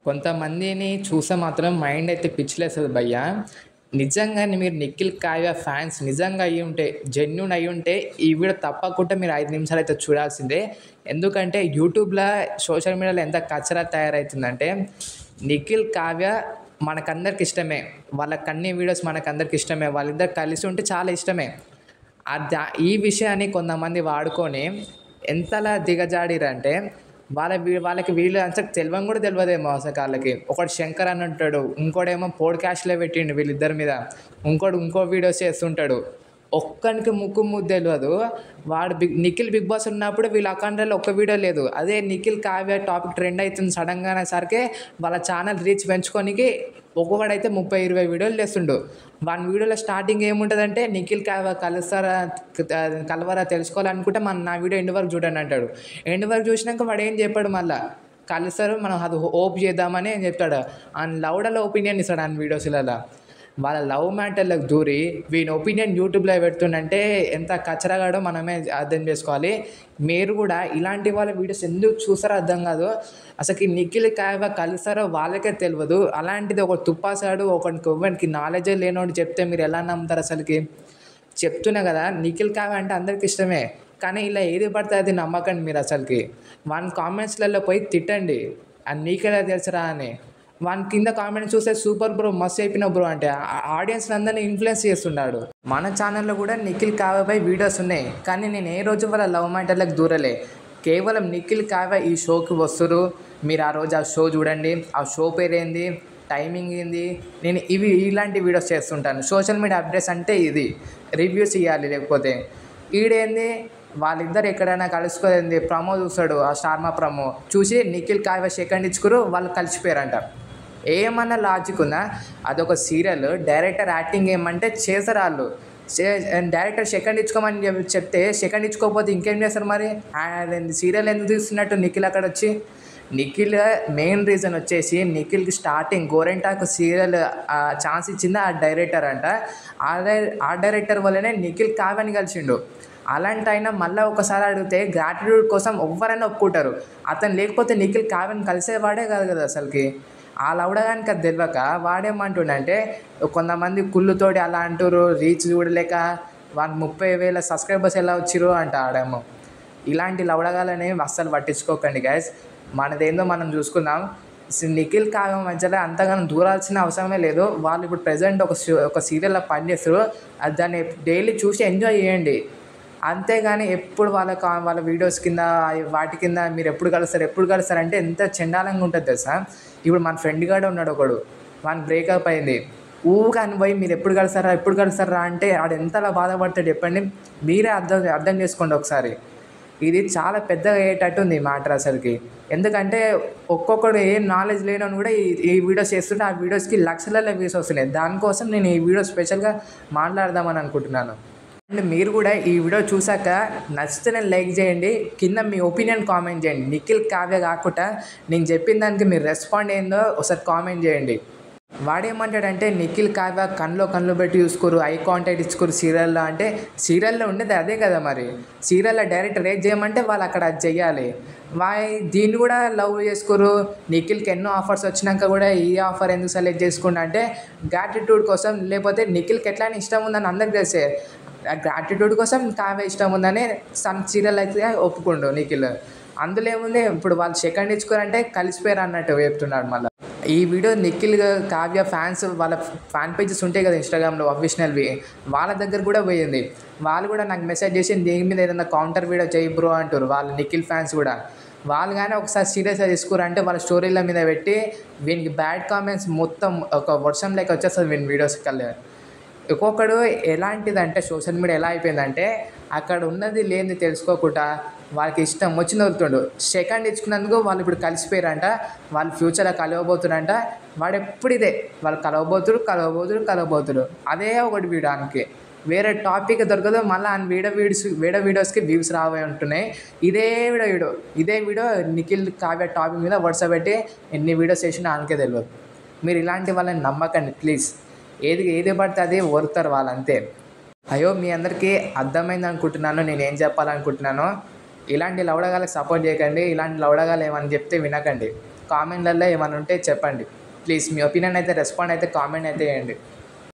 కొంతమందిని చూస్తే మాత్రం మైండ్ అయితే పిచ్చిలేస్తది భయ్యా. నిజంగానే మీరు 'నిఖిల్ కావ్య' ఫ్యాన్స్ నిజంగా అయ్యుంటే, జెన్యూన్ అయ్యుంటే ఈ వీడియో తప్పకుండా మీరు 5 నిమిషాలైతే చూడాల్సిందే. ఎందుకంటే యూట్యూబ్‌ల, సోషల్ మీడియాలో ఎంత కచరా తయారైతుందంటే, 'నిఖిల్ కావ్య' మనకందరికి ఇష్టమే. వాళ్ళ కన్ని వీడియోస్ మనకందరికి ఇష్టమే. వాళ్ళిద్దరు కలిసి ఉంటే చాలా ఇష్టమే. ఈ విషయాన్ని కొంతమంది వాడుకొని ఎంతలా దిగజాడిర్రంటే వాళ్ళకి వీళ్ళు అసలు తెలవని కూడా తెలవదేమో అసలు ఆళ్ళకి. ఒకడు శంకర్ అని ఉంటాడు. ఇంకోడేమో పోడ్‌కాస్ట్‌లో పెట్టిండు వీళ్ళిద్దరి మీద. ఇంకోడు ఇంకో వీడియోస్ చేస్తుంటాడు. ఒక్కనికి ముక్కు ముద్దు తెలవదు. వాడు నిఖిల్ బిగ్ బాస్ ఉన్నప్పుడు వీళ్ళ అకౌంట్‌లలో ఒక్క వీడియో లేదు. అదే నిఖిల్ కావ్య టాపిక్ ట్రెండ్ అయితుంది సడెన్‌గా అనేసరికి వాళ్ళ ఛానల్ రీచ్ పెంచుకోనికి ఒక్కొక్కడైతే 30, 20 వీడియోలు చేస్తుండు. వాని వీడియోలో స్టార్టింగ్ ఏముంటదంటే నిఖిల్ కావ్య కలవరా తెలుసుకోవాలనుకుంటే నా వీడియో ఎండ్ వరకు చూడండి అంటాడు. ఎండ్ వరకు చూసినాక వాడు ఏం చెప్పాడు మళ్ళా. కలుస్తారు మనం అది హోప్ చేద్దామని అని చెప్తాడు. ఆయన లౌడలో ఒపీనియన్ ఇస్తాడు ఆయన వీడియోస్‌లల్ల. వాళ్ళ లవ్ మ్యాటర్‌లోకి దూరి వీని ఒపీనియన్ యూట్యూబ్‌లో పెడుతుండంటే ఎంత కచ్చరగాడో మనమే అర్థం చేసుకోవాలి. మీరు కూడా ఇలాంటి వాళ్ళ వీడియోస్ ఎందుకు చూస్తారో అర్థం కాదు. అసలుకి నిఖిల్ కావ్య కలుస్తారో వాళ్ళకే తెలవదు. అలాంటిది ఒక తుప్పాసాడు ఒకనికి నాలెడ్జే లేనోడు చెప్తే మీరు ఎలా నమ్ముతారు అసలుకి? చెప్తున్నా కదా, నిఖిల్ కావ్య అంటే అందరికి ఇష్టమే. కానీ ఇలా ఏది పడితే అది నమ్మకండి మీరు అసలుకి. వాని కామెంట్స్‌లలో పోయి తిట్టండి. అది నీకెలా తెలుసురా అని. వాని కింద కామెంట్ చూస్తే సూపర్ బ్రో, మస్తు చెప్పినావు బ్రో అంటే ఆడియన్స్‌ని అందరిని ఇన్‌ఫ్లుయెన్స్ చేస్తున్నాడు. మన ఛానల్‌లో కూడా నిఖిల్ కావ్యపై వీడియోస్ ఉన్నాయి. కానీ నేను ఏ రోజు వాళ్ళ లవ్ మ్యాటర్‌లకు దూరలే. కేవలం నిఖిల్ కావ్య ఈ షోకి వస్తుర్రు. మీరు ఆ రోజు ఆ షో చూడండి. ఆ షో పేరేంది? టైమింగ్ ఏంది? నేను ఇలాంటి వీడియోస్ చేస్తుంటాను. సోషల్ మీడియా అప్డేట్స్ అంటే ఇది. రివ్యూస్ ఇవ్వాలి లేకపోతే. ఈడేంది వాళ్ళిద్దరు ఎక్కడైనా కలుసుకోలేంది ప్రమో చూస్తాడు. ఆ స్టార్మా ప్రమో చూసి నిఖిల్ కావ్య సెకండ్ ఇచ్చుకురు వాళ్ళు కలిసిపోయారంట. ఏమన్నా లాజిక్ ఉందా? అదొక సీరియల్. డైరెక్టర్ యాక్టింగ్ ఏమంటే చేస్తారు వాళ్ళు. డైరెక్టర్ సెకండ్ ఇచ్చుకోమని చెప్తే సెకండ్ ఇచ్చుకోకపోతే ఇంకేం చేస్తారు మరి? సీరియల్ ఎందుకు తీస్తున్నట్టు నిఖిల్ అక్కడ వచ్చి? నిఖిల్ మెయిన్ రీజన్ వచ్చేసి నిఖిల్కి స్టార్టింగ్ గోరెంటాకు సీరియల్ ఛాన్స్ ఇచ్చింది ఆ డైరెక్టర్ అంట. ఆ డైరెక్టర్ వల్లనే నిఖిల్ కావ్యని కలిసిండు. అలాంటి అయినా మళ్ళీ ఒకసారి అడిగితే గ్రాటిట్యూడ్ కోసం ఎవ్వరైనా ఒప్పుకుంటారు. అతను లేకపోతే నిఖిల్ కావ్యని కలిసేవాడే కాదు కదా అసలుకి. ఆ లౌడగానికి అది తెలియక వాడేమంటుండంటే కొంతమంది కుళ్ళుతోటి అలా అంటారు. రీచ్ చూడలేక వానికి 30,000 సబ్స్క్రైబర్స్ ఎలా వచ్చిర్రు అంట ఆడేమో. ఇలాంటి లౌడగాలని అస్సలు పట్టించుకోకండి గైస్. మనదేందో మనం చూసుకుందాం. నిఖిల్ కావ్య మధ్యలో అంతగానం దూరాల్సిన అవసరమే లేదు. వాళ్ళు ఇప్పుడు ప్రెజెంట్ ఒక సీరియల్లో పనిచేస్తారు. దాన్ని డైలీ చూసి ఎంజాయ్ చేయండి. అంతేగాని ఎప్పుడు వాళ్ళ వీడియోస్ కింద వాటి కింద మీరు ఎప్పుడు కలుస్తారు అంటే ఎంత చండాలంగా ఉంటుంది తెలుసా? ఇప్పుడు మన ఫ్రెండ్ గాడు ఉన్నాడు ఒకడు. వానికి బ్రేకప్ అయింది. ఊరికని పోయి మీరు ఎప్పుడు కలుస్తారా అంటే ఆడు ఎంతలా బాధపడతాడు చెప్పండి. మీరే అర్థం చేసుకోండి ఒకసారి. ఇది చాలా పెద్దగా అయ్యేటట్టు ఉంది ఈ మ్యాటర్ అసలుకి. ఎందుకంటే ఒక్కొక్కడు ఏం నాలెడ్జ్ లేనోని కూడా ఈ వీడియోస్ చేస్తుంటే ఆ వీడియోస్కి లక్షలలో వ్యూస్ వస్తున్నాయి. దానికోసం నేను ఈ వీడియో స్పెషల్గా మాట్లాడదామని అనుకుంటున్నాను. అండ్ మీరు కూడా ఈ వీడియో చూసాక నచ్చితే లైక్ చేయండి. కింద మీ ఒపీనియన్ కామెంట్ చేయండి. నిఖిల్ కావ్య కాకుండా నేను చెప్పిన దానికి మీరు రెస్పాండ్ ఏందో ఒకసారి కామెంట్ చేయండి. వాడేమంటాడంటే నిఖిల్ కావ్య కళ్ళు పెట్టి చూసుకోరు, ఐ కాంటాక్ట్ ఇచ్చుకోరు సీరియల్లో. అంటే సీరియల్లో ఉండేది అదే కదా మరి. సీరియల్లో డైరెక్ట్ రేట్ చేయమంటే వాళ్ళు అక్కడ అది చెయ్యాలి. దీన్ని కూడా లవ్ చేసుకోరు. నిఖిల్కి ఎన్నో ఆఫర్స్ వచ్చినాక కూడా ఈ ఆఫర్ ఎందుకు సెలెక్ట్ చేసుకుంటా అంటే గ్రాటిట్యూడ్ కోసం, లేకపోతే నిఖిల్కి ఎట్లా ఇష్టం ఉందని అందరికి తెలిసే. గ్రాటిట్యూడ్ కోసం కావ్య ఇష్టం ఉందని సీరియల్ అయితే ఒప్పుకుండు నిఖిల్. అందులో ఏముంది, ఇప్పుడు వాళ్ళు సెకండ్ ఇచ్చుకోరంటే కలిసిపోయారు అన్నట్టు చెప్తున్నాడు. మళ్ళీ ఈ వీడియో నిఖిల్ కావ్య ఫ్యాన్స్ వాళ్ళ ఫ్యాన్ పేజెస్ ఉంటాయి కదా ఇన్స్టాగ్రామ్లో అఫీషియల్వి, వాళ్ళ దగ్గర కూడా పోయింది. వాళ్ళు కూడా నాకు మెసేజ్ చేసి దీని మీద ఏదైనా కౌంటర్ వీడియో చేయి బ్రో అంటారు వాళ్ళు నిఖిల్ ఫ్యాన్స్ కూడా. వాళ్ళు కానీ ఒకసారి సీరియస్గా తీసుకురంటే వాళ్ళ స్టోరీల మీద పెట్టి వీనికి బ్యాడ్ కామెంట్స్ మొత్తం ఒక వర్షం లెక్క వచ్చేస్తుంది వీని వీడియోస్ కల్లా. ఒక్కొక్కడు ఎలాంటిదంటే సోషల్ మీడియా ఎలా అయిపోయిందంటే అక్కడ ఉన్నది లేనిది తెలుసుకోకుండా వాళ్ళకి ఇష్టం వచ్చింది వదులుతుండు. సెకండ్ ఇచ్చుకున్నందుకు వాళ్ళు ఇప్పుడు కలిసిపోయారంట. వాళ్ళు ఫ్యూచర్లో కలవబోతురంట. వాడు ఎప్పుడు ఇదే వాళ్ళు కలవబోతురు అదే ఒకటి వీడానికి వేరే టాపిక్ దొరకదు. మళ్ళీ ఆయన వేరే వీడియోస్కి వ్యూస్ రావే ఉంటున్నాయి. ఇదే వీడియో నిఖిల్ కావ్య టాపిక్ మీద వరుస పెట్టి ఎన్ని వీడియోస్ చేసినా ఆయనకే తెలియదు. మీరు ఇలాంటి వాళ్ళని నమ్మకండి ప్లీజ్. ఏది పడితే అది ఓరుతారు వాళ్ళంతే. అయ్యో మీ అందరికీ అర్థమైంది అనుకుంటున్నాను నేను ఏం చెప్పాలనుకుంటున్నానో. ఇలాంటి లౌడగాలకు సపోర్ట్ చేయకండి. ఇలాంటి లౌడగాలు ఏమని చెప్తే వినకండి. కామెంట్లలో ఏమైనా ఉంటే చెప్పండి ప్లీజ్. మీ ఒపీనియన్ అయితే రెస్పాండ్ అయితే కామెంట్ అయితే చేయండి.